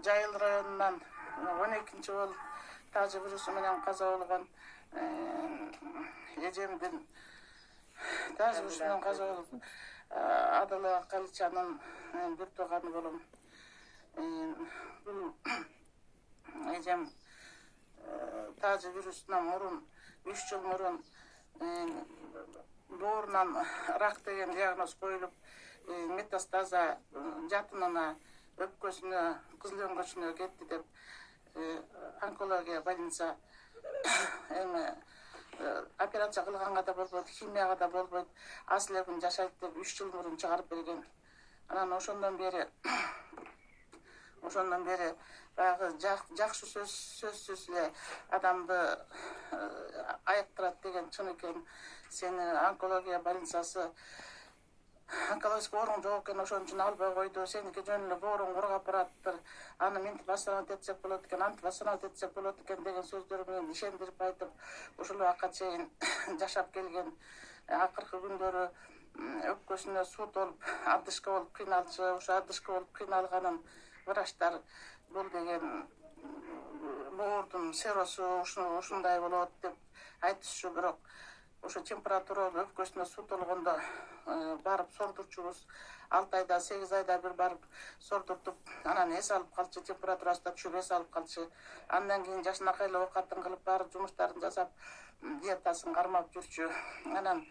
Жайыл районунан 12 жыл тажы вирусу менен каза болгон эжемдин тажы вирусунан каза болгон Адала Каличанын бир тууганы болом. Бул эжем тажы вирусунан мурун 3 жыл мурун боорунан рак деген диагноз коюлуп, метастаза жатынына, өпкөсүнө, кызыл өңгөчүнө кетти деп онкология больница операция кылганга да болбойт, химияга да болбойт, аз эле күн жашайт деп 3 жыл мурун чыгарып берген. Анан ошондон бери баягы жакшы сөзсүз эле адамды айыктырат деген чын экен. Сени онкология больницасы онкологический орун жок экен, ошон үчүн албай койду. Сеники жөн эле бооруң кургап бараттыр. Аны минтип восстановить этсек болот экен, антип восстановить этсек болот экен деген сөздөр менен ишендирип айтып, ушул убакка чейин жашап келген. Акыркы күндөрү өпкөсүнө суу толуп, адышка болуп кыйналчу. Ошо адышка болуп кыйналганын врачтар бул деген боордун серосу ушундай болот деп айтышчу, бирок ошо температура өпкөсүнө суу толгондо барып сордурчубуз. 6 айда 8 айда бир барып сордуртуп, анан эс алып калчу, температурасы да түшүп эс алып калчу. Андан кийин жашынакай эле оокатын кылып, баары жумуштарын жасап, диетасын кармап жүрчү. Анан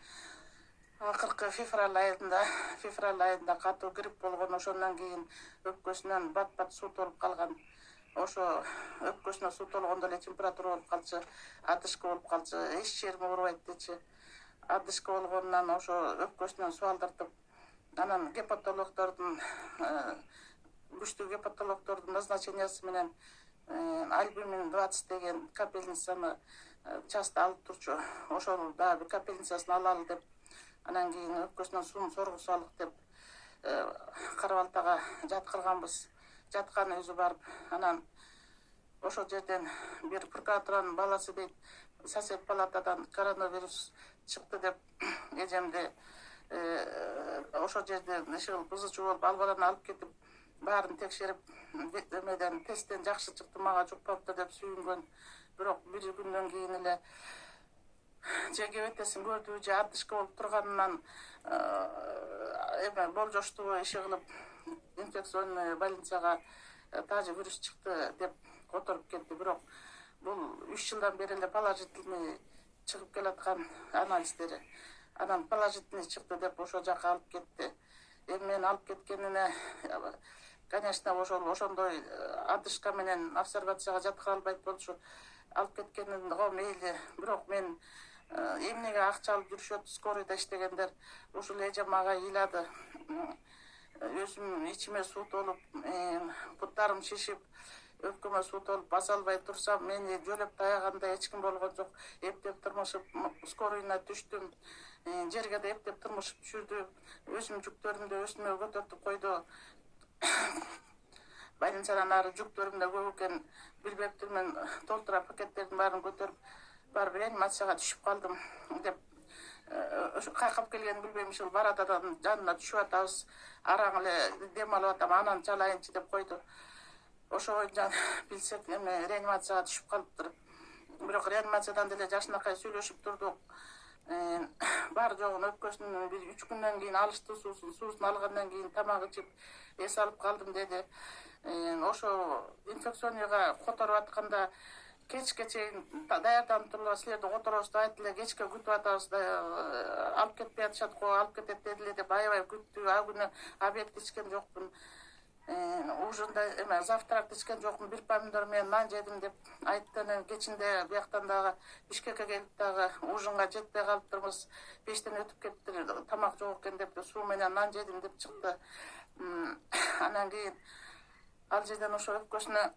акыркы февраль айында катуу грипп болгон. Ошондон кийин өпкөсүнөн бат суу толуп калган. Ошо өпкөсүнө суу толгондо эле температура болуп калчу, адышка болуп калчу, эч жерим оорубайт дечи. Адышка болгондон ошо өпкөсүнөн суу алдыртып, анан гепатологдордун күчтүү гепатологдордун назначениясы менен альбумин 20 деген капельницаны часто алып турчу. Ошол дагы бир капельницасын алалы деп, анан кийин өпкөсүнөн суун соргусалык деп Карабалтага жаткырганбыз. Жаткан өзү барып, анан ошол жерден бир прокуратуранын баласы дейт, сосед палатадан коронавирус чыкты деп эжемди ошол жерде ишил бузуучу болуп, ал баланы алып кетип, баарын текшерип, эмеден тесттен жакшы чыкты, мага жукпаптыр деп сүйүнгөн. Бирок бир күндөн кийин эле же кебетесин көрдү, же адышка болуп турганынан болжошту иши кылып, инфекционный больницага тажы вирус чыкты деп которуп кетти. Бирок бул 3 жылдан бери эле положительный чыгып келаткан анализдери. Анан положительный чыкты деп ошол жака алып кетти. Мен алып кеткенине, конечно, ошондой адышка менен обсервацияга жаткыра албайт болчу. Алып кеткениго мейли, бирок мен эмнеге акча алып жүрүшөт, скорыйда иштегендер. Ушул эжем мага ыйлады. Өзүм ичиме суу толуп, буттарым шишип, өпкөмө суу толуп баса албай турсам, мени жөлөп таягандай эч ким болгон жок. Эптеп тырмышып, скорыйна түштүм. Жерге да эптеп тырмышып түшүрдү. Өзүм жүктөрүмдү өстүмө көтөртүп койду. Больницадан ары жүктөрүм да көп экен, билбептирмин. Толтура пакеттердин баарын көтөрүп, барып реанимацияга түшүп калдым деп ошо кайкап келгенин билбейм, ушул баратадан жанына түшүп атабыз, араң эле дем алып атам, анан чалайынчы деп койду. Ошо билсек реанимацияга түшүп калыптыр. Бирок реанимациядан деле жашынакай сүйлөшүп турдук. Бар жогун өпкөсүнүн бир 3 күндөн кийин алышты суусун алгандан кийин тамак ичип эс алып калдым деди. Ошо инфекционныйга которуп атканда кечке чейин даярданып туруп, силерди которобуз деп айтты эле, кечке күтүп атабыз, алып кетпей атышат го, алып кетет дедиле деп аябай күттү. А күнү обед ичкен жокмун, ужинда завтрак ичкен жокмун, бир помидор менен нан жедим деп айтты. Анан кечинде бияктан дагы Бишкекке келип дагы ужинга жетпей калыптырбыз, пештен өтүп кетиптир, тамак жок экен деп суу менен нан жедим деп чыкты. Анан кийин ал жерден ошо өпкөсүнө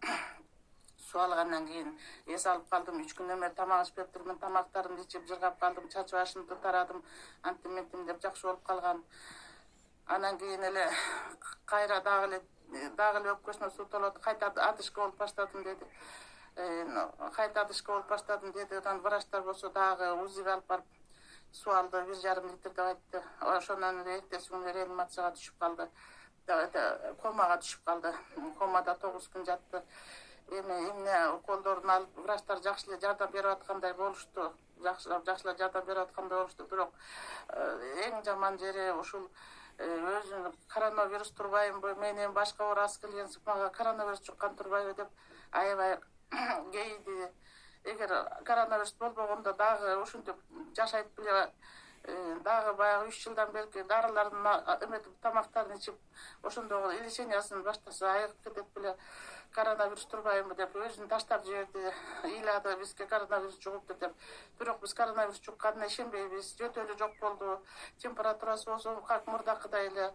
суу алгандан кийин эс алып калдым. 3 күндөн бери тамак ичпептирмин, тамактарымды ичип жыргап калдым, чач башымды тарадым, антим ментим деп жакшы болуп калган. Анан кийин эле кайра дагы эле өпкөсүнө суу толот, кайта адышка болуп баштадым деди. Кайта адышка болуп баштадым деди. Анан врачтар болсо дагы УЗИге алып барып суу алды, 1,5 литр деп айтты. Ошондон эле эртеси күнү реанимацияга түшүп калды. комага түшүп калды. Комада 9 күн жатты. Эми эмне уколдорун алып врачтар жакшы эле жардам берип аткандай болушту. Жакшылап жардам берип аткандай болушту. Бирок эң жаман жери ушул өзүн коронавирус турбайбы, менен башка бир ас келгенсип мага коронавирус жуккан турбайбы деп аябай кейди. Эгер коронавирус болбогондо дагы ушинтип жашайт беле, дагы баягы 3 жылдан берки дарыларын эметип тамактарын ичип ошондо лечениясын баштаса айыгып кетет беле, коронавирус турбайбы деп өзүн таштап жиберди. Ыйлады бизге коронавирус жугупту деп. Бирок биз коронавирус жукканына ишенбейбиз. Жөтөлү жок болду. Температурасы болсо как мурдакыдай эле.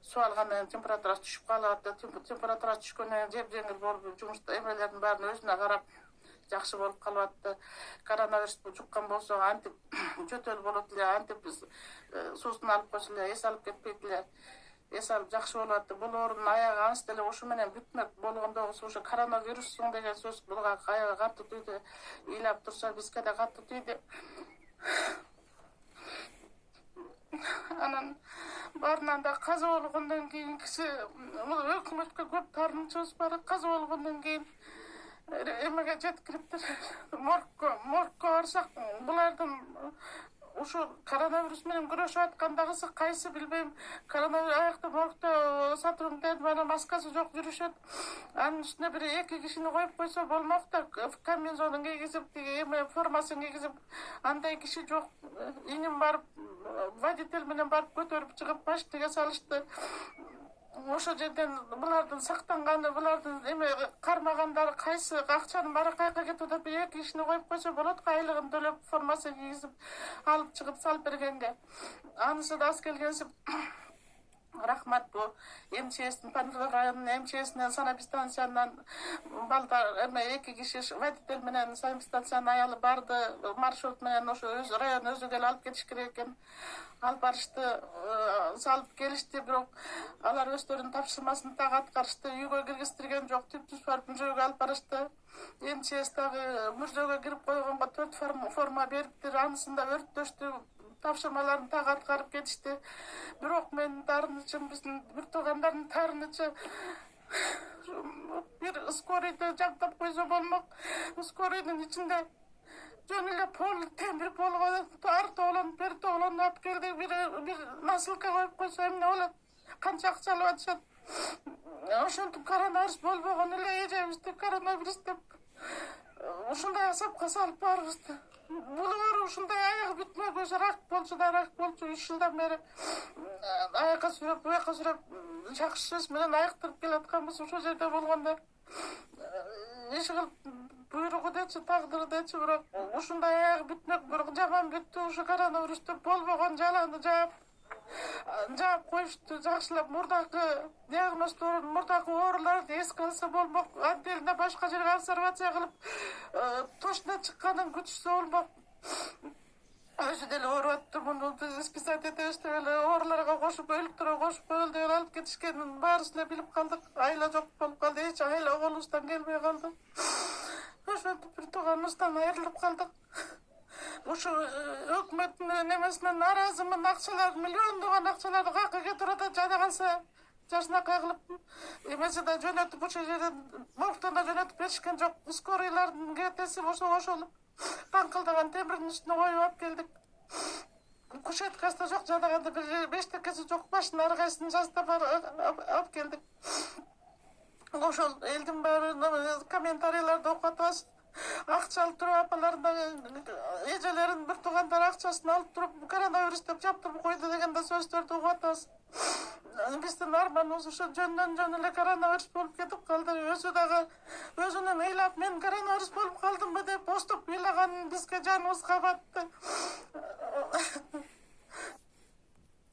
Суу алгандан температурасы түшүп калат. Температурасы түшкөндөн кийин жеңил болуп, жумушта эмелердин баарын өзүнө карап жакшы болуп калып атты. Коронавирус жуккан болсо антип жөтөл болот эле, антип биз суусун алып койсо эле эс алып кетпейт эле. Эс алып жакшы болуп атты. Бул оорунун аягы анс деле ушу менен бүтмөк болгондо ушу коронавирустун деген сөз буга аягы катты тийди. Ыйлап турса бизге да катты тийди. Анан баарынан да каза болгондон кийин киши өкмөткө көп таарынычыбыз бар. Каза болгондон кийин эмеге жеткириптир. Моргко барсак, булардын ушу коронавирус менен күрөшүп аткандагысы кайсы билбейм. Коронавирус аякта моргто сотрудниктер менен маскасы жок жүрүшөт. Анын үстүнө бир 2 кишини коюп койсо болмок да, комбинезонун кийгизип, эме формасын кийгизип, андай киши жок. Иним барып, водитель менен барып көтөрүп чыгып машинеге салышты. Ошо жерден булардын сактанганы, булардын эме кармагандары кайсы, акчанын баары кайка кетип атат, 2 кишини коюп койсо болот, айлыгын төлөп формасын кийгизип алып чыгып салып бергенге. Анысы да аз келгенсип рахмат. Бу МЧСтин, Панфилов районунун МЧСинен санэпидстанциянан балдар эме 2 киши водитель менен санэпидстанциянын аялы барды, маршрут менен ошо район өзү келип алып кетиш керек экен. Алып барышты, салып келишти, бирок алар өздөрүнүн тапшырмасын так аткарышты. Үйгө киргизтирген жок, түп-түз барып музейге алып барышты. МЧС дагы музейге кирип койгонго 4 форма бериптир, анысында өрттөштү. Тапшырмаларын так аткарып кетишти. Бирок мен таарынычым, биздин бир туугандардын таарынычы бир скорыйды жабдап койсо болмок. Скорыйдын ичинде жөн эле пол, темир полго ар тоолон, бер тоолон алып келди, бир насылка коюп койсо эмне болот? Канча акча алып атышат? Ошентип коронавирус болбогон эле эжебизди коронавирус деп ушундай асапка салып барыбызды. Бул оору ушундай аягы бүтмөк, өзү рак болчу да рак болчу. 3 жылдан бери аякка сүрөп, буяка сүрөп, жакшы сөз менен айыктырып келатканбыз. Ошол жерде болгондо иш кылып буйругу дечи, тагдыры дечи, бирок ушундай аягы бүтмөк, бирок жаман бүттү. Ушу коронавирусту болбогон жаланы жаап коюшту. Жакшылап мурдакы диагноздорун, мурдакы ооруларды эске алса болмок. Отдельно башка жерге обсервация кылып, точно чыкканын күтүшсө болмок. Өзү деле ооруп атты, муну списать этебиз деп эле ооруларга кошуп, өлүктөргө кошуп коелу деп алып кетишкенин баарыбыз эле билип калдык. Айла жок болуп калды, эч айла колубуздан келбей калды. Ошентип бир тууганыбыздан айрылып калдык. Ушу өкмөттүн эмесинен нааразымын. Акчалар, миллиондогон акчаларды каяка кетирип атат, жада калса жашынакай кылып эмеси да жөнөтүп, ошол жерден моргтон да жөнөтүп беришкен жок. Скорыйлардын кетеси ошол каңкылдаган темирдин үстүнө коюп алып келдик. Кушеткасы да жок, жадаганда бир бештекеси жок, башын ар кайсысын жаздап алып келдик. Ошол элдин баары комментарийлерди окуп атабыз. Акча алып туруп апаларында эжелерин, бир туугандар акчасын алып туруп коронавирус деп жаптырып койду дегенде сөздөрдү угуп атабыз. Биздин арманыбыз ушу жөндөн жөн эле коронавирус болуп кетип калды. Өзү дагы өзүнүн ыйлап, мен коронавирус болуп калдымбы деп оступ ыйлаганын бизге жаныбызга батты.